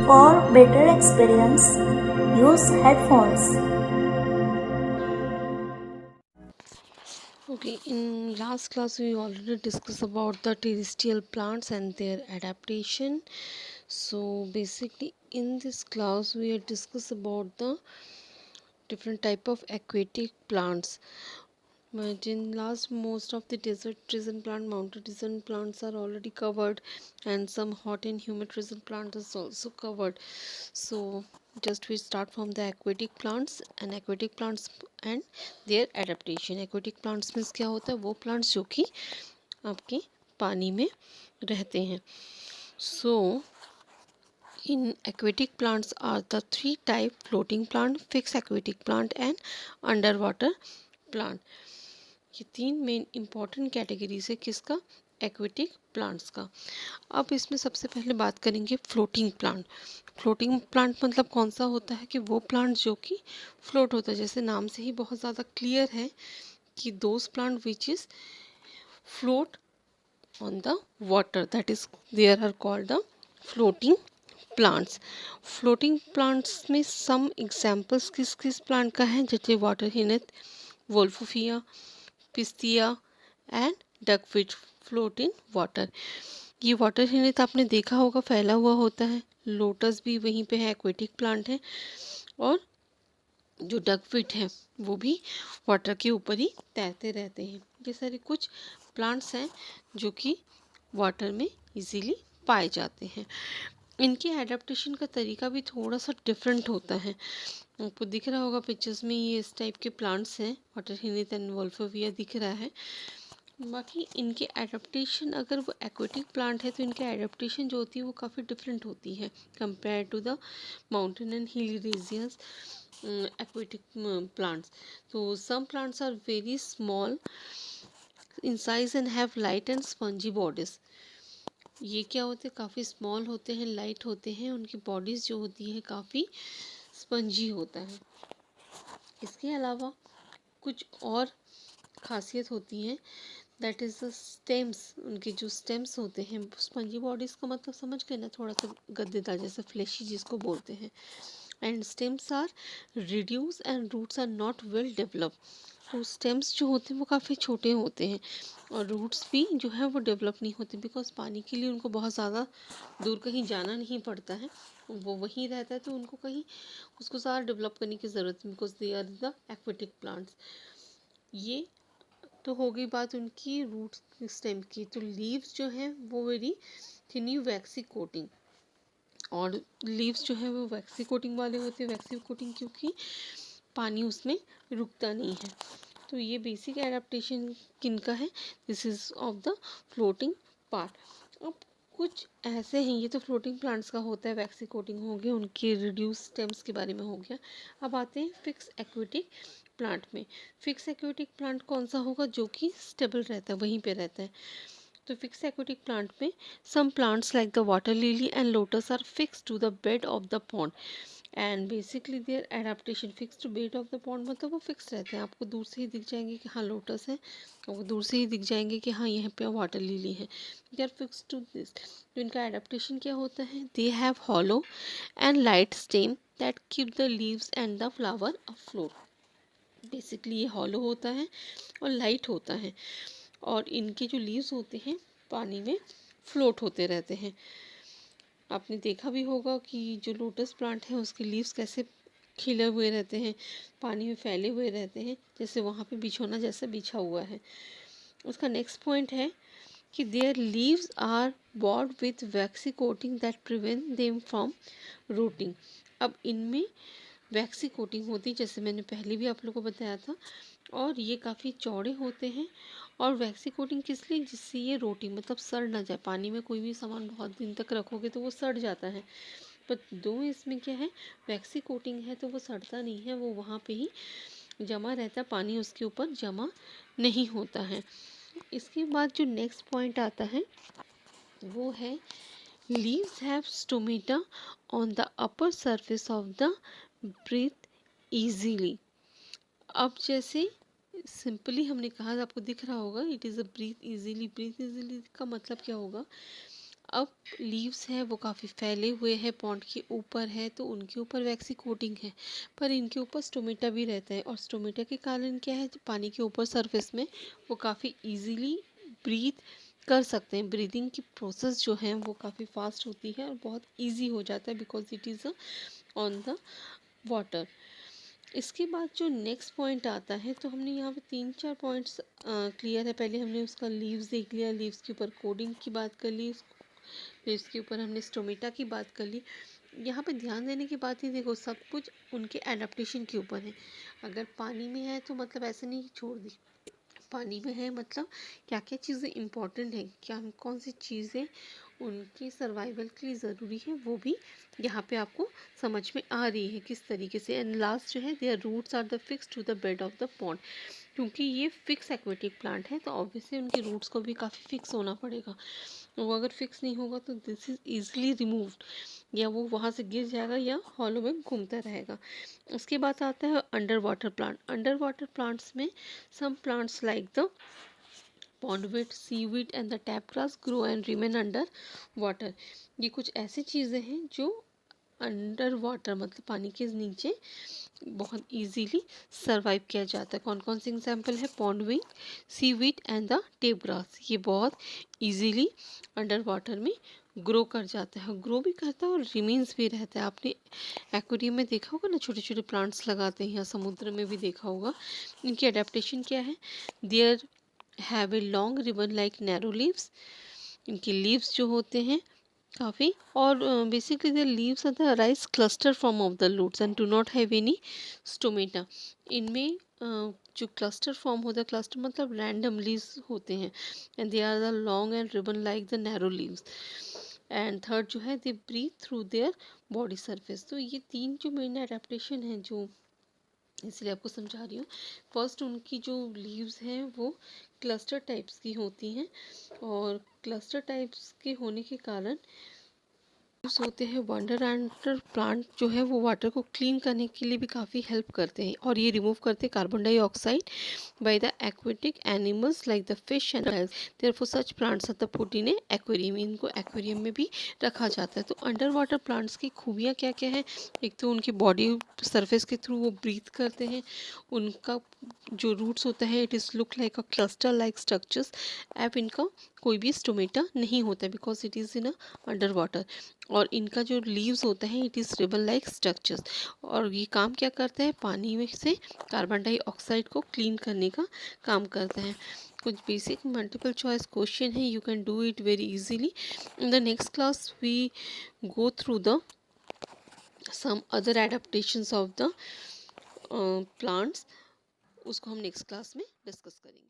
For better experience, use headphones. Okay, in last class we already discussed about the terrestrial plants and their adaptation. So basically in this class we have discussed about the different type of aquatic plants. But in last, most of the desert resin plant, mountain resin plants are already covered, and some hot and humid resin plant is also covered. So just we start from the aquatic plants and their adaptation. Aquatic plants means क्या होता है, वो plants जो कि आपके पानी में रहते हैं. So in aquatic plants are the three type: floating plant, fixed aquatic plant and underwater plant. ये तीन मेन इंपॉर्टेंट कैटेगरीज है किसका, एक्वेटिक प्लांट्स का. अब इसमें सबसे पहले बात करेंगे फ्लोटिंग प्लांट. फ्लोटिंग प्लांट मतलब कौन सा होता है कि वो प्लांट जो कि फ्लोट होता है. जैसे नाम से ही बहुत ज़्यादा क्लियर है कि those plant which is float on the water, that is there are called the floating plants. Floating plants में सम एग्जाम्पल्स किस किस प्लांट का है, जैसे water hyacinth, wolffia, pistia and duckfish float in water. ये water hyacinth आपने देखा होगा फैला हुआ होता है. लोटस भी वहीं पे है, एक्वेटिक प्लांट है. और जो डकफिट है वो भी वाटर के ऊपर ही तैरते रहते हैं. ये सारे कुछ प्लांट्स हैं जो कि वाटर में इजीली पाए जाते हैं. इनके एडेप्टेशन का तरीका भी थोड़ा सा डिफरेंट होता है. आपको दिख रहा होगा पिक्चर्स में, ये इस टाइप के प्लांट्स हैं, वाटर हिनेथ एंड वोल्फोविया दिख रहा है. बाकी इनके एडेप्टेशन, अगर वो एक्वेटिक प्लांट है तो इनके एडेप्टेशन जो होती है वो काफ़ी डिफरेंट होती है compare to the mountain and hill regions aquatic plants. So some plants are very small in size and have light and spongy bodies. ये क्या होते हैं, काफ़ी स्मॉल होते हैं, लाइट होते हैं, उनकी बॉडीज़ जो होती है काफ़ी स्पंजी होता है. इसके अलावा कुछ और खासियत होती हैं, दैट इज़ द स्टेम्स. उनके जो स्टेम्स होते हैं, स्पंजी बॉडीज़ का मतलब समझ गए ना, थोड़ा सा गद्देदार जैसे फ्लैशी जिसको बोलते हैं. And stems are reduce and roots are not well develop. तो स्टेम्स जो होते हैं वो काफ़ी छोटे होते हैं और रूट्स भी जो है वो डेवलप नहीं होते, बिकॉज पानी के लिए उनको बहुत ज़्यादा दूर कहीं जाना नहीं पड़ता है, वो वहीं रहता है, तो उनको कहीं उसको ज़्यादा डेवलप करने की ज़रूरत नहीं, because they are the aquatic plants. ये तो हो गई बात उनकी रूट स्टेम की. तो लीव्स जो हैं वो वेरी थिनी वैक्सी कोटिंग, और लीव्स जो है वो वैक्सी कोटिंग वाले होते हैं. वैक्सी कोटिंग क्योंकि पानी उसमें रुकता नहीं है. तो ये बेसिक एडाप्टेशन किनका है, this is of the floating part. अब कुछ ऐसे हैं, ये तो फ्लोटिंग प्लांट्स का होता है, वैक्सी कोटिंग हो गया, उनके रिड्यूस स्टेम्स के बारे में हो गया. अब आते हैं फिक्स एक्वेटिक प्लांट में. फिक्स एक्वेटिक प्लांट कौन सा होगा, जो कि स्टेबल रहता है, वहीं पे रहता है. तो फिक्स एक्वेटिक प्लांट में some plants like the water lily and lotus are fixed to the bed of the pond, and basically their adaptation fixed to bed of the pond मतलब वो फिक्स रहते हैं. आपको दूर से ही दिख जाएंगे कि हाँ लोटस है, और वो दूर से ही दिख जाएंगे कि हाँ यहाँ पे वाटर लिली है. They are fix to this. तो इनका एडेप्टेशन क्या होता है, they have hollow and light stem that keep the leaves and the flower afloat. Basically ये हॉलो होता है और लाइट होता है, और इनके जो लीव्स होते हैं पानी में फ्लोट होते रहते हैं. आपने देखा भी होगा कि जो लोटस प्लांट है उसके लीव्स कैसे खिले हुए रहते हैं, पानी में फैले हुए रहते हैं, जैसे वहाँ पे बिछोना जैसा बिछा हुआ है. उसका नेक्स्ट पॉइंट है कि their leaves are bored with waxy coating that prevent them from rotting. अब इनमें वैक्सी कोटिंग होती है, जैसे मैंने पहले भी आप लोगों को बताया था, और ये काफ़ी चौड़े होते हैं. और वैक्सी कोटिंग किस लिए, जिससे ये रोटी मतलब सड़ ना जाए. पानी में कोई भी सामान बहुत दिन तक रखोगे तो वो सड़ जाता है, पर दो इसमें क्या है, वैक्सी कोटिंग है तो वो सड़ता नहीं है, वो वहाँ पे ही जमा रहता है, पानी उसके ऊपर जमा नहीं होता है. इसके बाद जो नेक्स्ट पॉइंट आता है वो है leaves have stomata on the upper surface of the breathe easily. अब जैसे सिंपली हमने कहा, आपको दिख रहा होगा, it is a breathe easily. Breathe easily का मतलब क्या होगा, अब लीव्स हैं वो काफ़ी फैले हुए हैं, पॉन्ड के ऊपर है तो उनके ऊपर वैक्सी कोटिंग है, पर इनके ऊपर स्टोमेटा भी रहता है। और स्टोमेटा के कारण क्या है, पानी के ऊपर सरफेस में वो काफ़ी इजीली ब्रीथ कर सकते हैं। ब्रीदिंग की प्रोसेस जो है वो काफ़ी फास्ट होती है और बहुत इजी हो जाता है because it is on the water. इसके बाद जो नेक्स्ट पॉइंट आता है, तो हमने यहाँ पे 3-4 पॉइंट्स क्लियर है। पहले हमने उसका लीव्स देख लिया, लीव्स के ऊपर कोडिंग की बात कर ली, फिर इसके ऊपर हमने स्टोमेटा की बात कर ली। यहाँ पे ध्यान देने की बात ही, देखो सब कुछ उनके एडाप्टेशन के ऊपर है। अगर पानी में है तो मतलब ऐसे नहीं छोड़ दी, पानी में है मतलब क्या क्या चीज़ें इंपॉर्टेंट हैं, क्या कौन सी चीज़ें उनकी सर्वाइवल के लिए ज़रूरी है, वो भी यहाँ पे आपको समझ में आ रही है किस तरीके से। एंड लास्ट जो है, their roots are the fix to the bed of the pond. क्योंकि ये फिक्स एक्वेटिक प्लांट है तो ऑब्वियसली उनके रूट्स को भी काफ़ी फिक्स होना पड़ेगा। वो अगर फिक्स नहीं होगा तो दिस इज़ ईजिली रिमूव्ड, या वो वहाँ से गिर जाएगा या हॉलो में घूमता रहेगा। उसके बाद आता है under water plant. Under water plants में some plants like the pondweed, seaweed and the tap grass grow and remain under water। ये कुछ ऐसी चीज़ें हैं जो अंडर वाटर मतलब पानी के नीचे बहुत इजीली सरवाइव किया जाता है। कौन कौन से एग्जाम्पल है, pondweed, seaweed and the tape grass. ये बहुत इजीली अंडर वाटर में ग्रो कर जाता है, ग्रो भी करता है और रिमेन्स भी रहता है। आपने एक्वेरियम में देखा होगा ना, छोटे छोटे प्लांट्स लगाते हैं, या समुद्र में भी देखा होगा। इनकी अडेप्टेशन क्या है, there have a long ribbon like narrow leaves. इनके लीव्स जो होते हैं काफ़ी, और basically the leaves are the rise cluster form of the roots and do not have any stomata. इनमें जो क्लस्टर फॉर्म होता है, क्लस्टर मतलब रैंडम लीव्स होते हैं, and they are the long and ribbon like the narrow leaves. And third जो है, they breathe through their body surface. तो ये 3 जो मेन एडेप्टेशन है जो इसलिए आपको समझा रही हूँ। फर्स्ट, उनकी जो लीव्स हैं वो क्लस्टर टाइप्स की होती हैं, और क्लस्टर टाइप्स के होने के कारण यूज़ होते हैं। वाटर एंडर प्लांट जो है वो वाटर को क्लीन करने के लिए भी काफ़ी हेल्प करते हैं, और ये रिमूव करते हैं carbon dioxide by the aquatic animals like the fish and therefore such plants are the put in a aquarium. इनको एक्वेरियम में भी रखा जाता है। तो अंडर वाटर प्लांट्स की खूबियाँ क्या क्या है, एक तो उनकी बॉडी सरफेस के थ्रू वो ब्रीथ करते हैं, उनका जो रूट्स होता है it is look like a cluster like structures. अब इनका कोई भी स्टोमेटा नहीं होता because it is in a under water. और इनका जो लीव्स होता है it is ribbon like structures, और ये काम क्या करता है, पानी में से कार्बन डाइऑक्साइड को क्लीन करने का काम करता है। कुछ बेसिक मल्टीपल चॉइस क्वेश्चन है, you can do it very easily. In the next class we go through the some other adaptations of the plants, उसको हम नेक्स्ट क्लास में डिस्कस करेंगे।